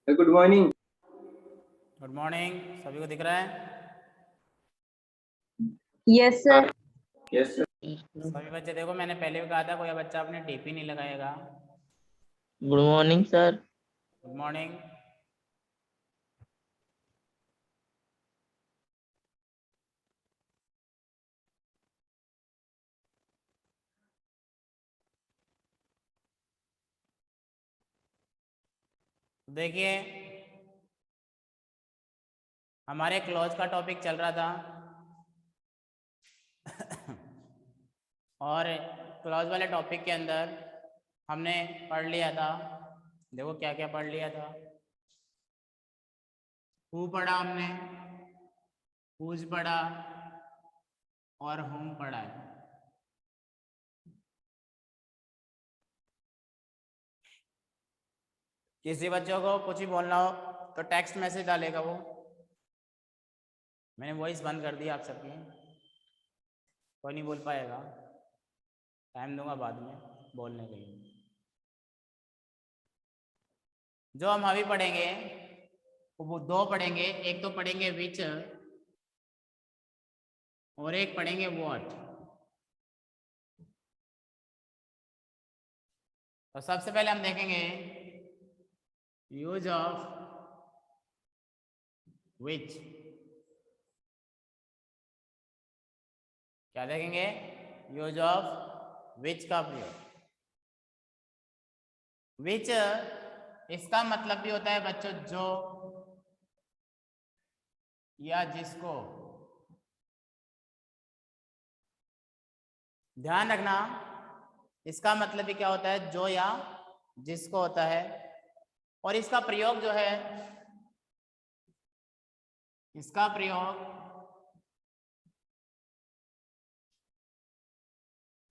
Good morning. Good morning. सभी को दिख रहा है? Yes sir. Yes sir. सभी बच्चे देखो, मैंने पहले भी कहा था कोई बच्चा अपने टीपी नहीं लगाएगा। Good morning sir. Good morning. देखिए, हमारे क्लॉज का टॉपिक चल रहा था और क्लॉज वाले टॉपिक के अंदर हमने पढ़ लिया था। देखो क्या क्या पढ़ लिया था। हु पढ़ा हमने, हुज पढ़ा और होम पढ़ा है। किसी बच्चों को कुछ भी बोलना हो तो टेक्स्ट मैसेज डालेगा वो। मैंने वॉइस बंद कर दी आप सबकी, कोई नहीं बोल पाएगा। टाइम दूंगा बाद में बोलने के लिए। जो हम अभी पढ़ेंगे वो दो पढ़ेंगे, एक तो पढ़ेंगे विच और एक पढ़ेंगे व्हाट। तो सबसे पहले हम देखेंगे यूज ऑफ विच। क्या देखेंगे? यूज ऑफ विच का प्रयोग। विच इसका मतलब भी होता है बच्चों जो या जिसको। ध्यान रखना, इसका मतलब भी क्या होता है? जो या जिसको होता है। और इसका प्रयोग जो है, इसका प्रयोग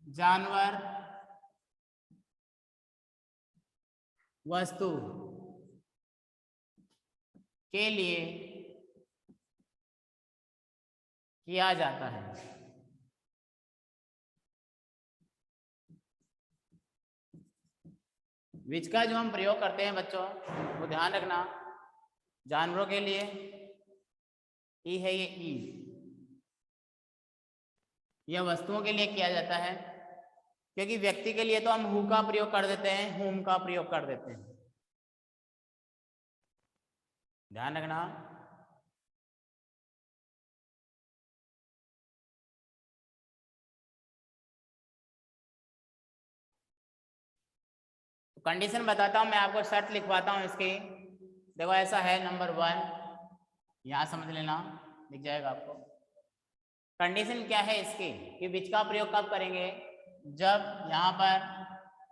जानवर, वस्तु के लिए किया जाता है। विच का जो हम प्रयोग करते हैं बच्चों, वो ध्यान रखना, जानवरों के लिए ई है, ये ई, यह वस्तुओं के लिए किया जाता है। क्योंकि व्यक्ति के लिए तो हम हु का प्रयोग कर देते हैं, हुम का प्रयोग कर देते हैं। ध्यान रखना। तो कंडीशन बताता हूं मैं आपको, शर्त लिखवाता हूं इसकी। देखो ऐसा है, नंबर 1 यहां समझ लेना, दिख जाएगा आपको। कंडीशन क्या है इसकी कि विच का प्रयोग कब करेंगे? जब यहां पर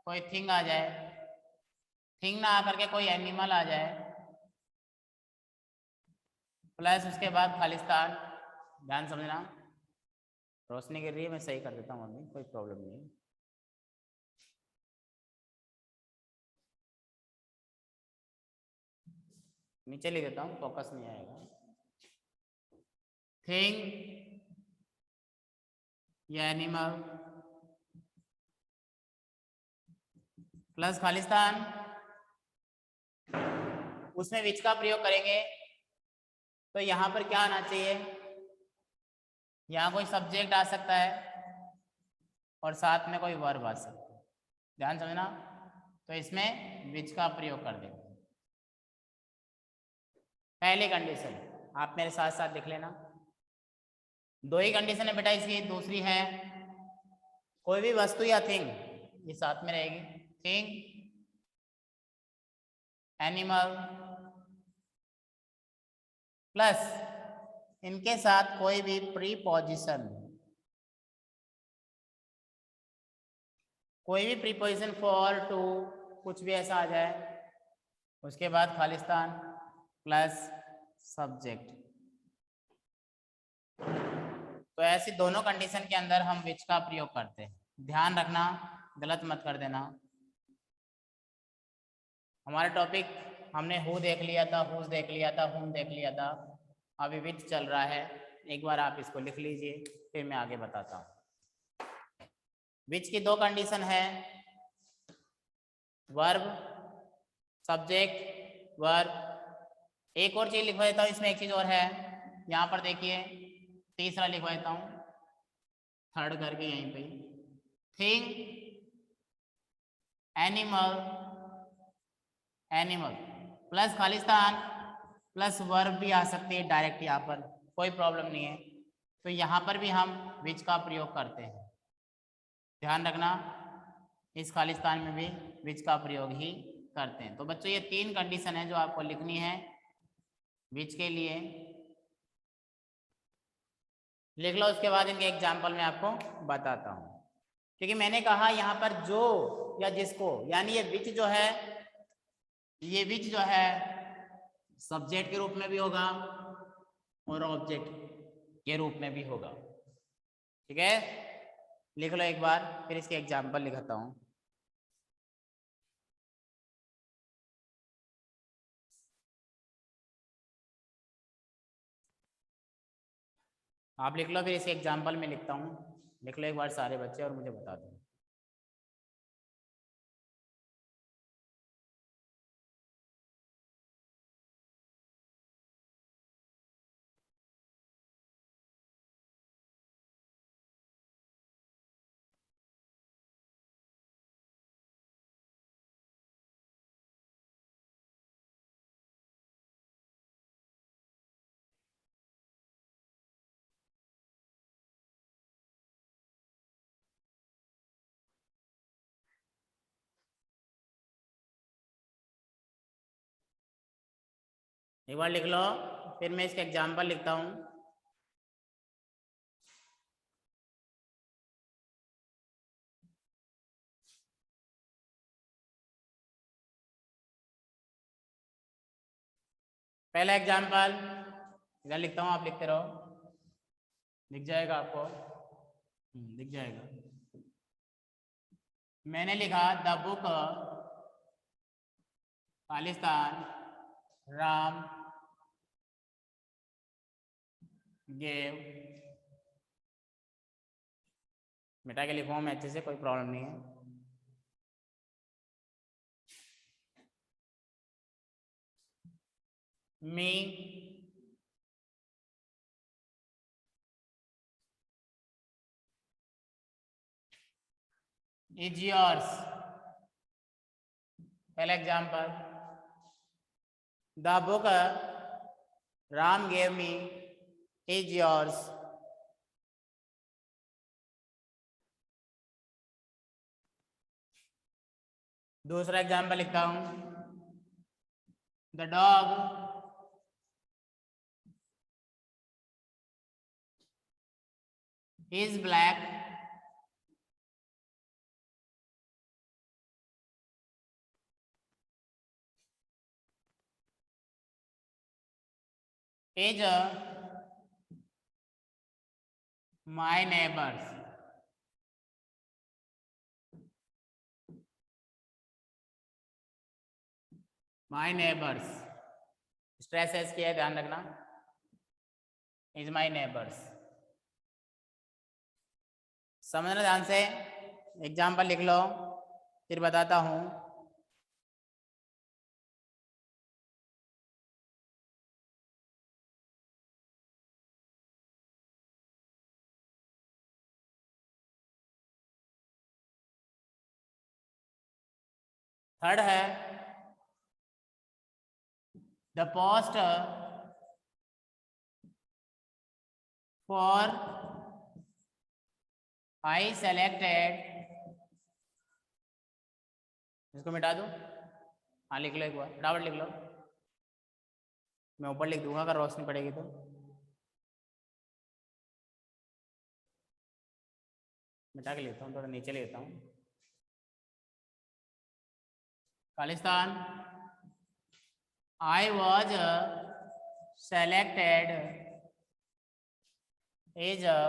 कोई थिंग आ जाए, थिंग ना आकर के कोई एनिमल आ जाए, प्लस उसके बाद खालिस्तान। ध्यान समझना, रोशनी गिर रही है, मैं सही कर देता हूँ अभी, कोई प्रॉब्लम नहीं। नीचे लिख देता हूँ, फोकस नहीं आएगा। थिंग या एनिमल प्लस खालिस्तान, उसमें विच का प्रयोग करेंगे। तो यहां पर क्या आना चाहिए? यहां कोई सब्जेक्ट आ सकता है और साथ में कोई वर्ब आ सकता है। ध्यान समझना। तो इसमें विच का प्रयोग कर देंगे। पहली कंडीशन आप मेरे साथ साथ लिख लेना। दो ही कंडीशन है बेटा इसकी। दूसरी है कोई भी वस्तु या थिंग, ये साथ में रहेगी। थिंग, एनिमल प्लस इनके साथ कोई भी प्रीपोजिशन, कोई भी प्रीपोजिशन फॉर, टू, कुछ भी ऐसा आ जाए। उसके बाद खालिस्तान प्लस सब्जेक्ट। तो ऐसी दोनों कंडीशन के अंदर हम विच का प्रयोग करते हैं। ध्यान रखना, गलत मत कर देना। हमारा टॉपिक हमने हु देख लिया था, हुज देख लिया था, हुम देख लिया था। अभी विच चल रहा है। एक बार आप इसको लिख लीजिए, फिर मैं आगे बताता हूँ। विच की दो कंडीशन है, वर्ब, सब्जेक्ट वर्ब, एक और चीज लिखवा देता हूँ, इसमें एक चीज और है, यहाँ पर देखिए तीसरा लिखवा देता हूँ, थर्ड करके यहीं पे thing animal, animal plus Khalistan plus verb भी आ सकती है डायरेक्ट, यहाँ पर कोई प्रॉब्लम नहीं है। तो यहाँ पर भी हम विच का प्रयोग करते हैं, ध्यान रखना, इस खालिस्तान में भी विच का प्रयोग ही करते हैं। तो बच्चों ये 3 कंडीशन है जो आपको लिखनी है विच के लिए, लिख लो। उसके बाद इनके एग्जाम्पल मैं आपको बताता हूँ, क्योंकि मैंने कहा यहाँ पर जो या जिसको, यानी ये विच जो है, ये विच जो है सब्जेक्ट के रूप में भी होगा और ऑब्जेक्ट के रूप में भी होगा, ठीक है। लिख लो एक बार, फिर इसके एग्जाम्पल लिखाता हूँ। आप लिख लो, फिर इसके एग्जाम्पल में लिखता हूँ। लिख लो एक बार सारे बच्चे और मुझे बता दो। एक बार लिख लो, फिर मैं इसके एग्जाम्पल लिखता हूँ। पहला एग्जाम्पल इधर लिखता हूँ, आप लिखते रहो, दिख जाएगा आपको, दिख जाएगा। मैंने लिखा the book Khalistan Ram gave, मिटा के लिखूँ मैं अच्छे से, कोई प्रॉब्लम नहीं है। मी is yours, पहला example. The book Ram gave me is yours, दूसरा एग्जाम्पल लिखता हूं। The dog is black, is my neighbours, my neighbours, stress S किया है, ध्यान रखना, इज माई नेबर्स। समझना ध्यान से, एग्जाम्पल लिख लो, फिर बताता हूं। थर्ड है the post for I selected, इसको मिटा दूं, हाँ लिख लो एक बार, फटाफट लिख लो, मैं ऊपर लिख दूंगा अगर रोशनी पड़ेगी तो। मिटा के लेता हूँ, थोड़ा नीचे लेता हूँ। Khalistan I was selected as a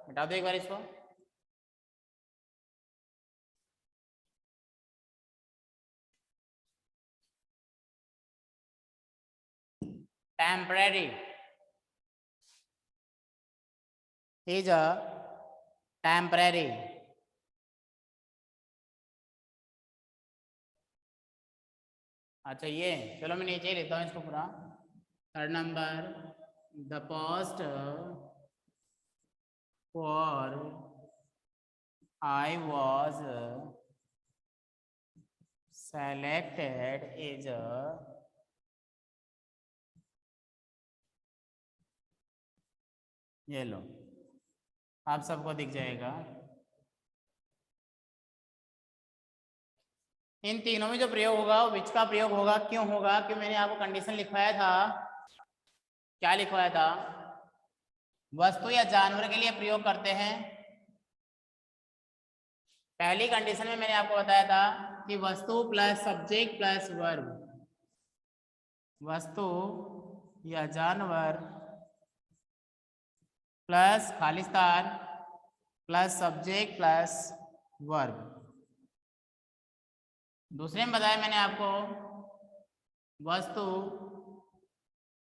बता दो एक बार इसको, temporary, is a temporary, अच्छा ये चलो मैं नीचे ही लिखता हूँ इसको पूरा। Third number, the post for I was selected is ये लो, आप सबको दिख जाएगा। इन तीनों में जो प्रयोग होगा वो विच का प्रयोग होगा। क्यों होगा? क्यों मैंने आपको कंडीशन लिखवाया था। क्या लिखवाया था? वस्तु या जानवर के लिए प्रयोग करते हैं। पहली कंडीशन में मैंने आपको बताया था कि वस्तु प्लस सब्जेक्ट प्लस वर्ब, वस्तु या जानवर plus Khalistan plus subject plus verb. दूसरे में बताया मैंने आपको वस्तु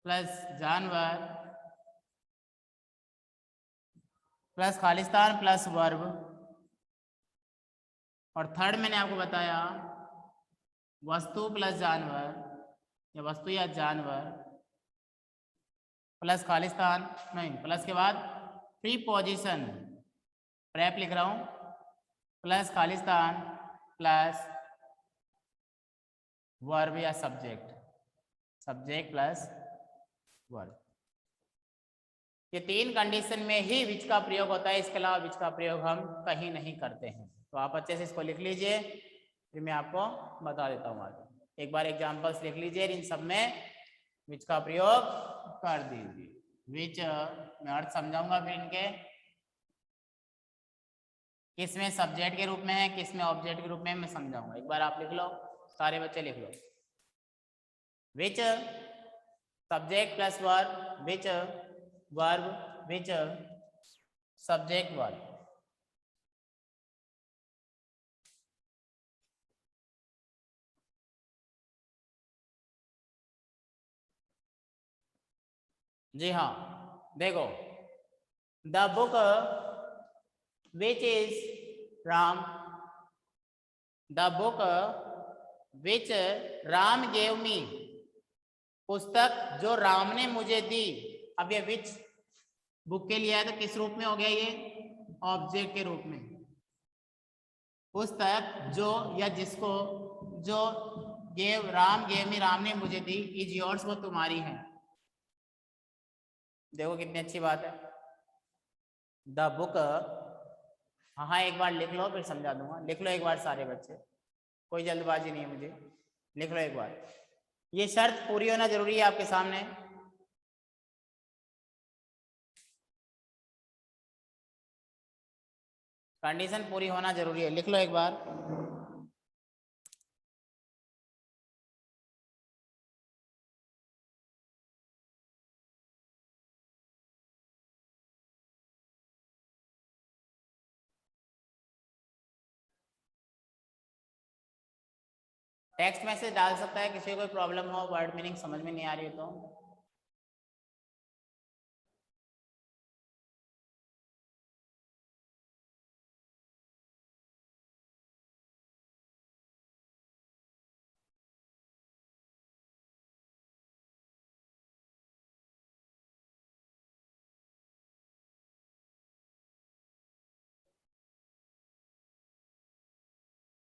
प्लस जानवर प्लस खालिस्तान प्लस वर्ब। और थर्ड मैंने आपको बताया वस्तु प्लस जानवर या वस्तु या जानवर प्लस खालिस्तान, नहीं प्लस के बाद प्रीपोजिशन, प्रेप लिख रहा हूं, प्लस खालिस्तान प्लस वर्ब या सब्जेक्ट, सब्जेक्ट प्लस वर्ब। ये तीन कंडीशन में ही विच का प्रयोग होता है, इसके अलावा विच का प्रयोग हम कहीं नहीं करते हैं। तो आप अच्छे से इसको लिख लीजिए, फिर मैं आपको बता देता हूँ आगे। एक बार एग्जांपल्स लिख लीजिए, इन सब में विच का प्रयोग कर दीजिए। विच मैं अर्थ समझाऊंगा फिर इनके, किस में सब्जेक्ट के रूप में है, किस में ऑब्जेक्ट के रूप में मैं समझाऊंगा। एक बार आप लिख लो, सारे बच्चे लिख लो। Which subject plus verb, which verb, which subject verb. जी हाँ, देखो, the book which is Ram, the book which Ram gave me, पुस्तक जो राम ने मुझे दी। अब ये विच बुक के लिए है तो किस रूप में हो गया? ये ऑब्जेक्ट के रूप में। पुस्तक जो या जिसको, जो गेव राम गेव मी, राम ने मुझे दी, इज योर्स वो तुम्हारी है। देखो कितनी अच्छी बात है। द बुक, हाँ एक बार लिख लो फिर समझा दूंगा। लिख लो एक बार सारे बच्चे, कोई जल्दबाजी नहीं है मुझे, लिख लो एक बार। ये शर्त पूरी होना जरूरी है आपके सामने। कंडीशन पूरी होना जरूरी है, लिख लो एक बार। टेक्स्ट मैसेज डाल सकता है, किसी को कोई प्रॉब्लम हो, वर्ड मीनिंग समझ में नहीं आ रही हो तो।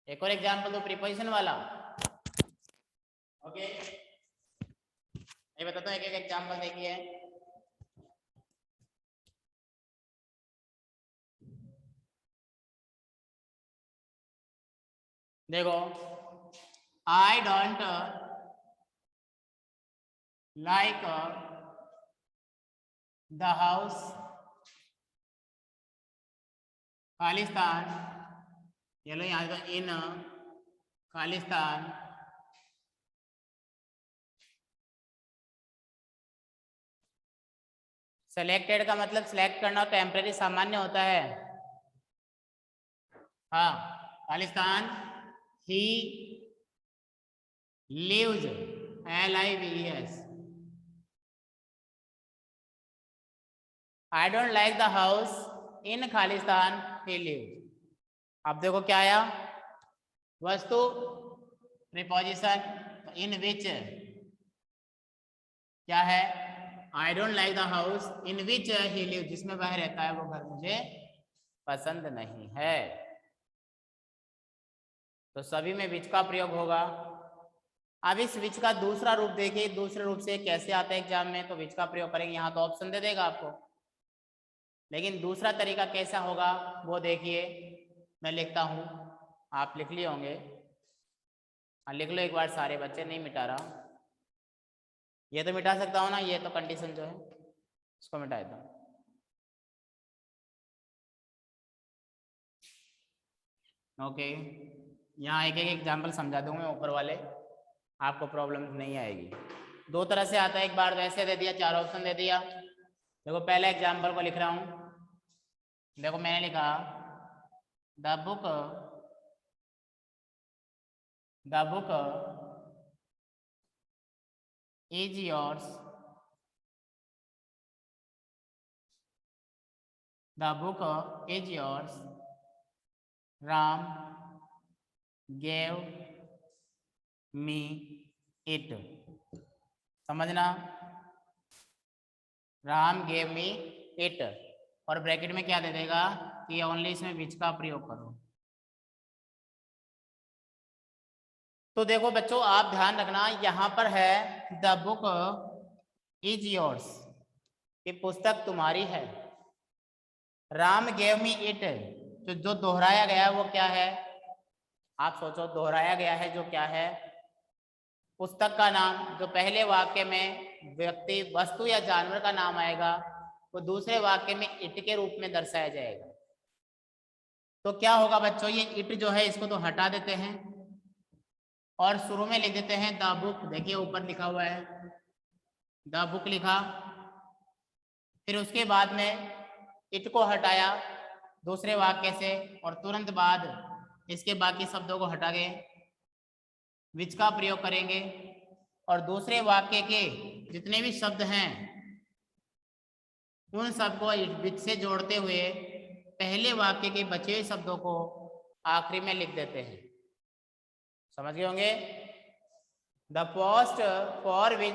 एक और एग्जांपल दो प्रीपोजिशन वाला। ओके, मैं बताता हूँ, एक एक एग्जांपल देखिए। देखो, आई don't like the house Khalistan, ये लो यहाँ का इन खालिस्तान सेलेक्टेड का मतलब सिलेक्ट करना टेम्परेरी सामान्य होता है। हाँ, Khalistan he lives, LIVES। I don't like the house in Khalistan he lives. अब देखो क्या आया, वस्तु प्रीपोजिशन, तो इन विच क्या है, आई don't like the house in which he live, जिसमें वह रहता है वो घर मुझे पसंद नहीं है। तो सभी में विच का प्रयोग होगा। अब इस विच का दूसरा रूप देखिए, दूसरे रूप से कैसे आता है एग्जाम में, तो विच का प्रयोग करेंगे। यहाँ तो ऑप्शन दे देगा आपको, लेकिन दूसरा तरीका कैसा होगा वो देखिए। मैं लिखता हूँ, आप लिख लिए होंगे। हाँ लिख लो एक बार सारे बच्चे, नहीं मिटा रहा। ये तो मिटा सकता हूँ ना, ये तो कंडीशन जो है इसको मिटा देता हूँ। ओके, यहाँ एक एक एग्जाम्पल समझा दूंगा ऊपर वाले, आपको प्रॉब्लम नहीं आएगी। दो तरह से आता है, एक बार वैसे दे दिया, चार ऑप्शन दे दिया। देखो पहले एग्जाम्पल को लिख रहा हूँ। देखो मैंने लिखा the book is yours, the book is yours, Ram gave me it. समझना, राम गेव मी इट, और ब्रैकेट में क्या दे देगा कि ओनली इसमें विच का प्रयोग करो। तो देखो बच्चों आप ध्यान रखना, यहाँ पर है द बुक इज योर्स, ये पुस्तक तुम्हारी है। राम गेव मी इट, जो दोहराया गया है वो क्या है, आप सोचो दोहराया गया है जो क्या है, पुस्तक का नाम। जो पहले वाक्य में व्यक्ति वस्तु या जानवर का नाम आएगा वो दूसरे वाक्य में इट के रूप में दर्शाया जाएगा। तो क्या होगा बच्चों, ये इट जो है इसको तो हटा देते हैं और शुरू में लिख देते हैं द बुक। देखिए ऊपर लिखा हुआ है द बुक लिखा, फिर उसके बाद में इट को हटाया दूसरे वाक्य से, और तुरंत बाद इसके बाकी शब्दों को हटा गए, विच का प्रयोग करेंगे, और दूसरे वाक्य के जितने भी शब्द हैं उन सबको विच से जोड़ते हुए पहले वाक्य के बचे हुए शब्दों को आखिरी में लिख देते हैं। समझ गए होंगे। The post for which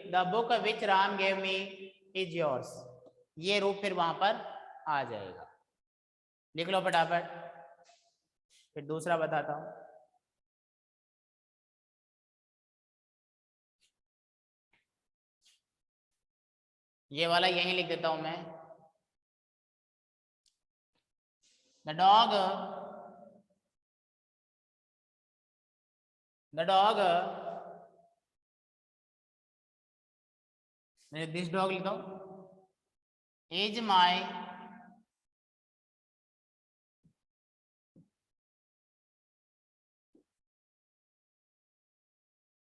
the book which Ram gave me is yours, ये रूप फिर वहां पर आ जाएगा। लिख लो फटाफट, फिर दूसरा बताता हूं। ये वाला यहीं लिख देता हूं मैं। द डॉग दिस डॉग लिखा is my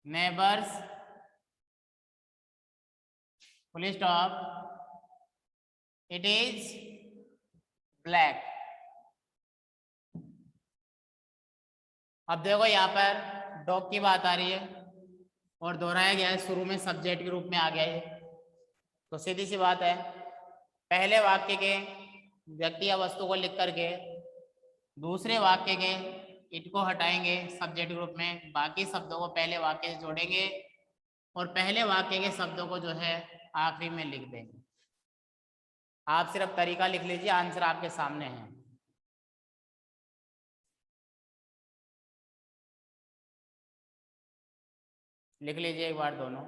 neighbours full stop, it is black. अब देखो यहाँ पर डॉग की बात आ रही है और दोहराया गया है, शुरू में सब्जेक्ट के रूप में आ गया है, तो सीधी सी बात है पहले वाक्य के व्यक्ति या वस्तु को लिख करके दूसरे वाक्य के इट को हटाएंगे सब्जेक्ट ग्रुप में, बाकी शब्दों को पहले वाक्य से जोड़ेंगे और पहले वाक्य के शब्दों को जो है आखिरी में लिख देंगे। आप सिर्फ तरीका लिख लीजिए, आंसर आपके सामने है। लिख लीजिए एक बार दोनों।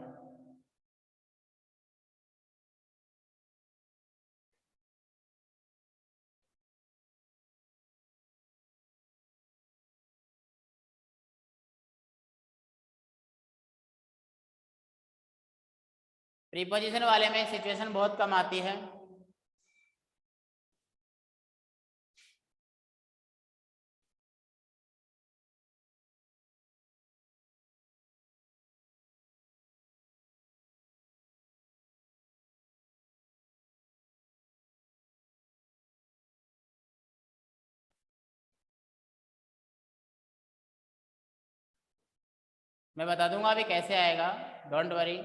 प्रीपोजिशन वाले में सिचुएशन बहुत कम आती है। मैं बता दूंगा अभी कैसे आएगा, डोंट वरी।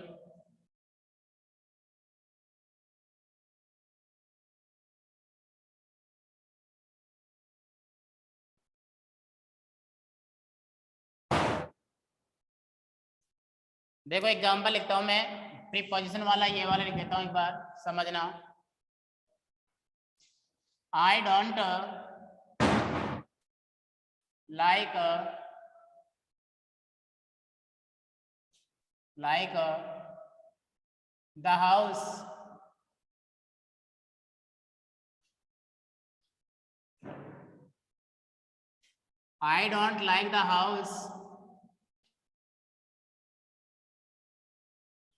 देखो एग्जांपल लिखता हूं मैं, प्रीपोजिशन वाला ये वाला लिख देता हूं, एक बार समझना। आई don't like the house I don't like the house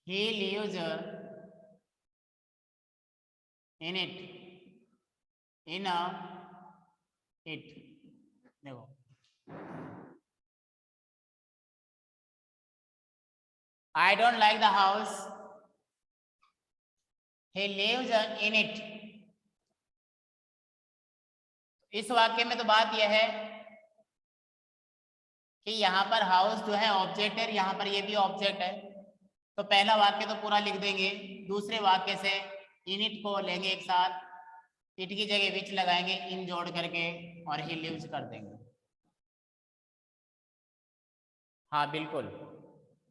he lives in it. In it. देखो, I don't like the house he lives in it. इस वाक्य में तो बात यह है कि यहाँ पर हाउस जो है ऑब्जेक्ट है, यहाँ पर ये भी ऑब्जेक्ट है। तो पहला वाक्य तो पूरा लिख देंगे, दूसरे वाक्य से इनिट को लेंगे एक साथ, इट की जगह विच लगाएंगे, इन जोड़ करके, और ही लिव्स कर देंगे। हाँ बिल्कुल।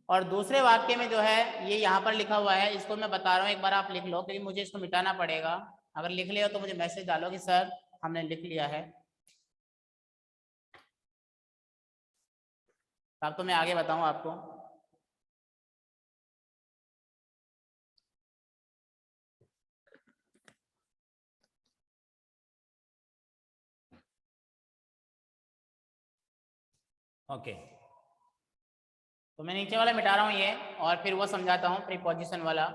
और दूसरे वाक्य में जो है ये यहाँ पर लिखा हुआ है, इसको मैं बता रहा हूँ, एक बार आप लिख लो, क्योंकि मुझे इसको मिटाना पड़ेगा। अगर लिख लिया तो मुझे मैसेज डालो कि सर हमने लिख लिया है, तब तो मैं आगे बताऊं आपको। ओके, तो मैं नीचे वाला मिटा रहा हूँ ये, और फिर वो समझाता हूँ प्रीपोजिशन वाला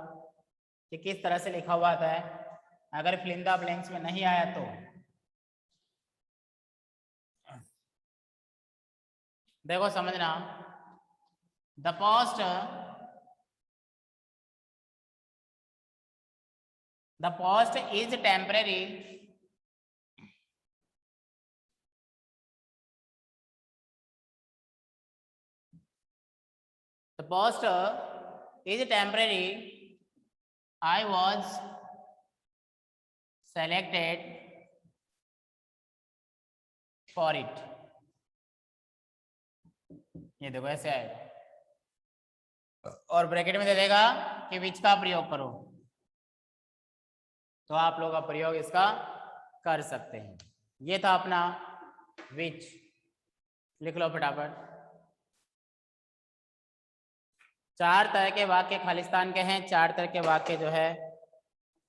कि किस तरह से लिखा हुआ आता है। अगर फिल इन द ब्लैंक्स में नहीं आया तो देखो समझना। The post is temporary I was selected for it. ये देखो ऐसे आएगा, और ब्रैकेट में दे देगा कि विच का प्रयोग करो, तो आप लोग का प्रयोग इसका कर सकते हैं। ये था अपना विच, लिख लो फटाफट। 4 तरह के वाक्य खालिस्तान के हैं, 4 तरह के वाक्य जो है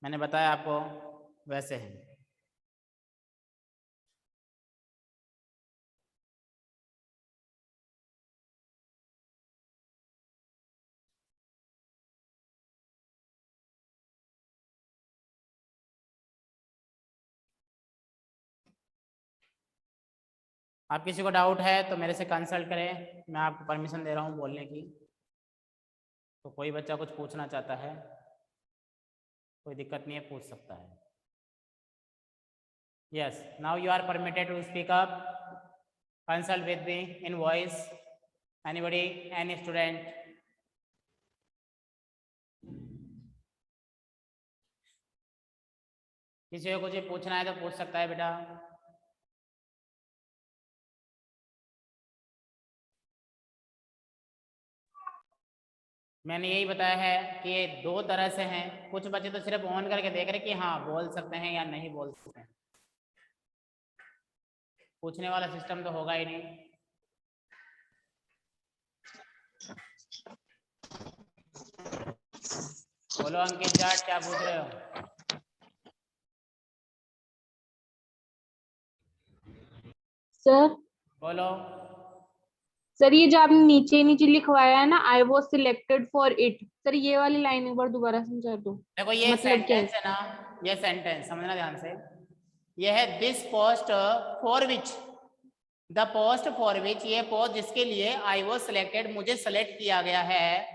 मैंने बताया आपको वैसे हैं। आप किसी को डाउट है तो मेरे से कंसल्ट करें, मैं आपको परमिशन दे रहा हूँ बोलने की। तो कोई बच्चा कुछ पूछना चाहता है, कोई दिक्कत नहीं है, पूछ सकता है। Yes, now you are permitted to speak up, consult with me in voice, anybody, any student. किसी को कुछ पूछना है तो पूछ सकता है बेटा। मैंने यही बताया है कि ये 2 तरह से हैं। कुछ बच्चे तो सिर्फ ऑन करके देख रहे कि हाँ बोल सकते हैं या नहीं बोल सकते हैं, पूछने वाला सिस्टम तो होगा ही नहीं। बोलो अंकित जाट, क्या पूछ रहे हो? सर बोलो। सर ये जो आपने नीचे नीचे लिखवाया है ना, I was selected for it, sir ये वाली लाइन एक बार दोबारा समझा दो। देखो ये मतलब क्या है? सेंटेंस है ना, ये सेंटेंस समझना ध्यान से। ये है this post for which, the post for which, ये पोस्ट जिसके लिए आई वॉज सिलेक्टेड, मुझे सेलेक्ट किया गया है,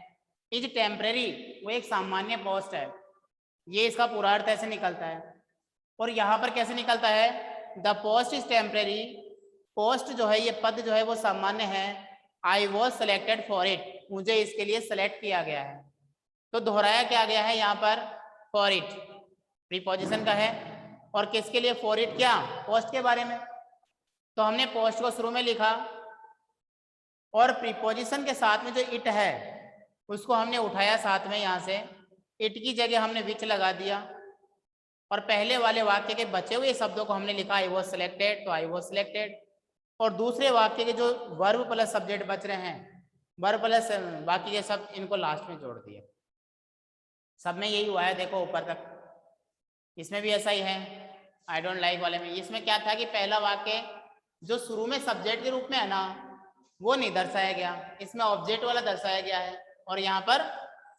इज टेम्पररी, वो एक सामान्य पोस्ट है। ये इसका पूरा अर्थ ऐसे निकलता है। और यहाँ पर कैसे निकलता है? The post is temporary, post जो है ये पद जो है वो सामान्य है। I was selected for it, मुझे इसके लिए सेलेक्ट किया गया है। तो दोहराया क्या गया है यहाँ पर? फॉर इट प्रीपोजिशन का है, और किसके लिए? फॉर इट, क्या? पोस्ट के बारे में। तो हमने पोस्ट को शुरू में लिखा, और प्रीपोजिशन के साथ में जो इट है उसको हमने उठाया साथ में, यहाँ से इट की जगह हमने विच लगा दिया, और पहले वाले वाक्य के बचे हुए शब्दों को हमने लिखा आई वॉज सिलेक्टेड, तो आई वॉज सिलेक्टेड। और दूसरे वाक्य के जो वर्ब प्लस सब्जेक्ट बच रहे हैं, वर्ब प्लस बाकी के सब, इनको लास्ट में जोड़ दिया। सब में यही हुआ है, देखो ऊपर तक। इसमें भी ऐसा ही है, आई डोंट लाइक वाले में। इसमें क्या था कि पहला वाक्य जो शुरू में सब्जेक्ट के रूप में है ना, वो नहीं दर्शाया गया, इसमें ऑब्जेक्ट वाला दर्शाया गया है, और यहाँ पर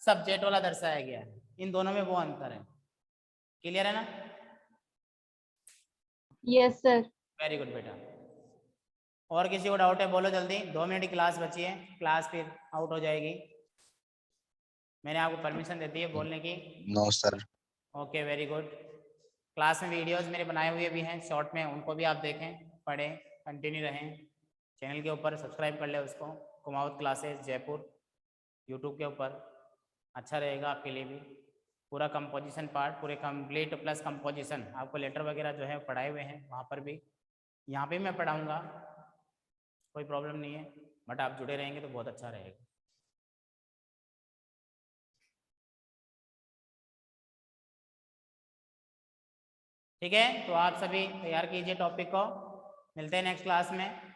सब्जेक्ट वाला दर्शाया गया है। इन दोनों में वो अंतर है। क्लियर है ना? Yes sir. वेरी गुड बेटा। और किसी को डाउट है बोलो जल्दी, 2 मिनट की क्लास बची है, क्लास फिर आउट हो जाएगी। मैंने आपको परमिशन दे दी है बोलने की। No sir. Okay very good. Class में वीडियोस मेरे बनाए हुए भी हैं शॉर्ट में, उनको भी आप देखें, पढ़ें, कंटिन्यू रहें। चैनल के ऊपर सब्सक्राइब कर ले उसको, कुमावत क्लासेस जयपुर, यूट्यूब के ऊपर। अच्छा रहेगा आपके लिए भी। पूरा कंपोजिशन पार्ट, पूरे कंप्लीट प्लस कंपोजिशन, आपको लेटर वगैरह जो है पढ़ाए हुए हैं वहाँ पर भी, यहाँ पे मैं पढ़ाऊँगा, कोई प्रॉब्लम नहीं है, बट आप जुड़े रहेंगे तो बहुत अच्छा रहेगा। ठीक है, तो आप सभी तैयार कीजिए टॉपिक को। मिलते हैं नेक्स्ट क्लास में।